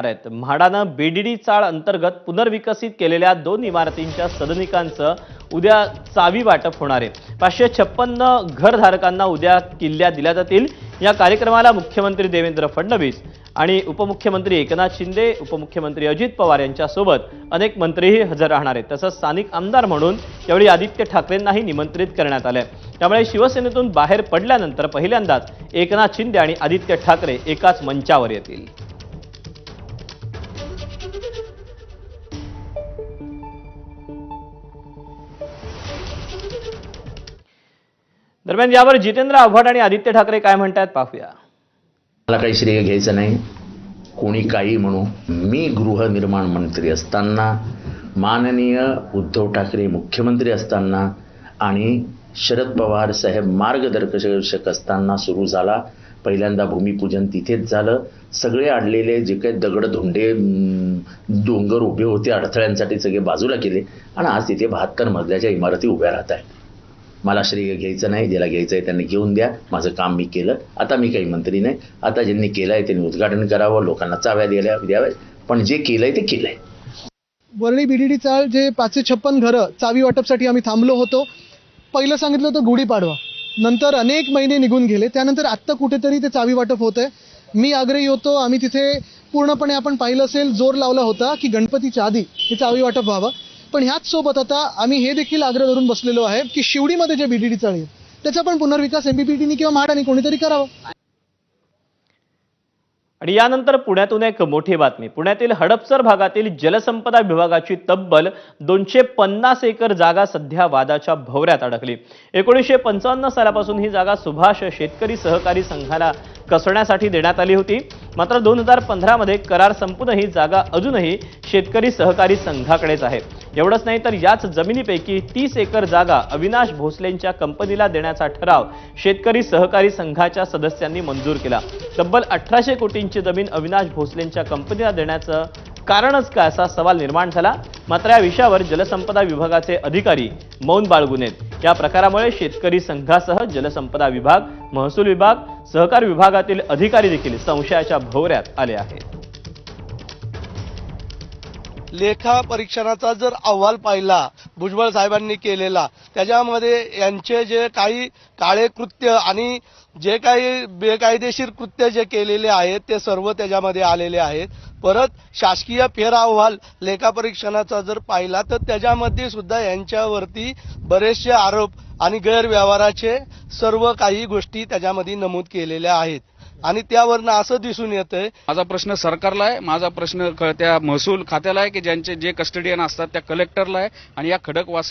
आहेत. म्हाडानं बीडीडी चाळ अंतर्गत पुनर्विकसित केलेल्या 2 इमारतींच्या सदनिकांचं उद्या चावी वाटप होणार आहे. 556 घरधारकांना उद्या किल्ल्या दिल्या जातील. या कार्यक्रमाला मुख्यमंत्री देवेंद्र फडणवीस आणि उपमुख्यमंत्री एकनाथ शिंदे, उपमुख्यमंत्री अजित पवार यांच्यासोबत अनेक मंत्रीही हजर राहणार आहेत. तसंच स्थानिक आमदार म्हणून यावेळी आदित्य ठाकरेंनाही निमंत्रित करण्यात आलंय. त्यामुळे शिवसेनेतून बाहेर पडल्यानंतर पहिल्यांदाच एकनाथ शिंदे आणि आदित्य ठाकरे एकाच मंचावर येतील. दरम्यान यावर जितेंद्र आव्हाड आणि आदित्य ठाकरे काय म्हणतात पाहूया. मला काही श्रेय घ्यायचं नाही, कोणी काही म्हणू. मी गृहनिर्माण मंत्री असताना, माननीय उद्धव ठाकरे मुख्यमंत्री असताना आणि शरद पवार साहेब मार्गदर्शक असताना सुरू झाला. पहिल्यांदा भूमिपूजन तिथेच झालं. सगळे अडलेले जे काही दगडधोंडे डोंगर उभे होते अडथळ्यांसाठी सगळे बाजूला केले आणि आज तिथे 72 मजल्याच्या इमारती उभ्या राहत आहेत. मला श्रेय घ्यायचं नाही, ज्याला घ्यायचं आहे त्यांनी घेऊन द्या. माझं काम मी केलं. आता मी काही मंत्री नाही. आता ज्यांनी केलं आहे त्यांनी उद्घाटन करावं, लोकांना चाव्या द्याव्या, पण जे केलंय ते केलंय. वरळी बीडीडी चाळ जे 556 घरं चावी वाटपसाठी आम्ही थांबलो होतो. पहिलं सांगितलं होतं गुढीपाडवा, नंतर अनेक महिने निघून गेले. त्यानंतर आत्ता कुठेतरी ते चावी वाटप होतंय. मी आग्रही होतो, आम्ही तिथे पूर्णपणे आपण पाहिलं असेल जोर लावला होता की गणपतीच्या आधी हे चावी वाटप व्हावं. पण ह्याच सोबत आता आम्ही हे देखील आग्रह धरून बसलेलो आहे की शिवडीमध्ये जे बीडीडी चाळी आहेत त्याचा पण पुनर्विकास एमपीपीटीनी किंवा म्हाडाने कोणीतरी करावा. आणि यानंतर पुण्यातून एक मोठी बातमी. पुण्यातील हडपसर भागातील जलसंपदा विभागाची तब्बल 250 एकर जागा सध्या वादाच्या भोवऱ्यात अडकली. 1955 सालापासून ही जागा सुभाष शेतकरी सहकारी संघाला कसण्यासाठी देण्यात आली होती. मात्र 2015 मध्ये करार संपून ही जागा अजूनही शेतकरी सहकारी संघाकडेच आहे. एवढंच नाही तर याच जमिनीपैकी 30 एकर जागा अविनाश भोसलेंच्या कंपनीला देण्याचा ठराव शेतकरी सहकारी संघाच्या सदस्यांनी मंजूर केला. तब्बल 1800 कोटींची जमीन अविनाश भोसलेंच्या कंपनीला देण्याचं कारणच काय असा सवाल निर्माण झाला. मात्र या विषयावर जलसंपदा विभागाचे अधिकारी मौन बाळगून आहेत. या प्रकारामुळे शेतकरी संघासह जलसंपदा विभाग, महसूल विभाग, सहकार विभागातील अधिकारी देखील संशयाच्या भोवऱ्यात आले आहेत. लेखा परीक्षणाचा जर अहवाल पाहिला भुजबळ साहेबांनी केलेला, त्याच्यामध्ये यांचे जे काही काळे कृत्य आणि जे काही बेकायदेशीर कृत्य जे केलेले आहेत ते सर्व त्याच्यामध्ये आलेले आहेत. परत शासकीय फेर अहवाल लेखापरीक्षणाचा जर पाहिला तर त्याच्यामध्ये सुद्धा यांच्यावरती बरेचसे आरोप आणि गैरव्यवहाराचे सर्व काही गोष्टी त्याच्यामध्ये नमूद केलेल्या आहेत. आणि त्यावरनं असं दिसून येतंय, माझा प्रश्न सरकारला आहे, माझा प्रश्न त्या महसूल खात्याला आहे की ज्यांचे जे कस्टडियन असतात त्या कलेक्टरला आहे आणि या खडकवासला